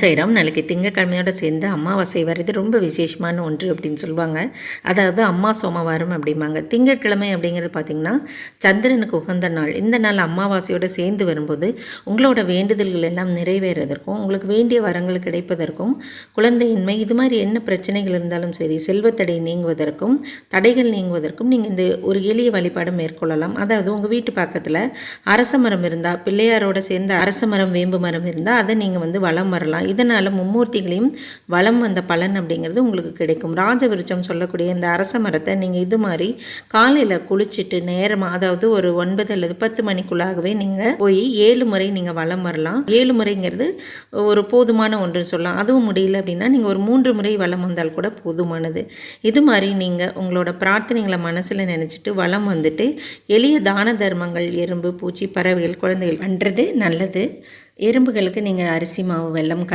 சைராம் நாளைக்கு திங்கக்கிழமையோடு சேர்ந்து அமாவாசை வருது ரொம்ப விசேஷமான ஒன்று அப்படின்னு சொல்லுவாங்க. அதாவது அம்மா சோமவாரம் அப்படிம்பாங்க. திங்கட்கிழமை அப்படிங்கிறது பார்த்திங்கன்னா சந்திரனுக்கு உகந்த நாள். இந்த நாள் அமாவாசையோடு சேர்ந்து வரும்போது உங்களோட வேண்டுதல்கள் எல்லாம் நிறைவேறதற்கும், உங்களுக்கு வேண்டிய வரங்கள் கிடைப்பதற்கும், குழந்தையின்மை இது மாதிரி என்ன பிரச்சனைகள் இருந்தாலும் சரி, செல்வத்தடை நீங்குவதற்கும், தடைகள் நீங்குவதற்கும் நீங்கள் இந்த ஒரு எளிய வழிபாடு மேற்கொள்ளலாம். அதாவது உங்கள் வீட்டு பக்கத்தில் அரச மரம் இருந்தால், பிள்ளையாரோட சேர்ந்த அரச மரம், வேம்பு மரம் இருந்தால் அதை நீங்கள் வலம் வரலாம். இதனால் மும்மூர்த்திகளையும் வலம் வந்த பலன் அப்படிங்கிறது உங்களுக்கு கிடைக்கும். ராஜவிருச்சம் சொல்லக்கூடிய இந்த அரச மரத்தை நீங்கள் இது மாதிரி காலையில் குளிச்சுட்டு நேரமாக, அதாவது ஒரு 9 அல்லது 10 மணிக்குள்ளாகவே நீங்கள் போய் 7 முறை நீங்கள் வலம் வரலாம். 7 முறைங்கிறது ஒரு போதுமான ஒன்று சொல்லலாம். அதுவும் முடியல அப்படின்னா நீங்கள் ஒரு 3 முறை வலம் வந்தால் கூட போதுமானது. இது மாதிரி நீங்கள் உங்களோட பிரார்த்தனைகளை மனசில் நினச்சிட்டு வலம் வந்துட்டு எளிய தான தர்மங்கள், எறும்பு, பூச்சி, பறவைகள், குழந்தைகள் பண்ணுறது நல்லது. எறும்புகளுக்கு நீங்கள் அரிசி மாவு, வெல்லம்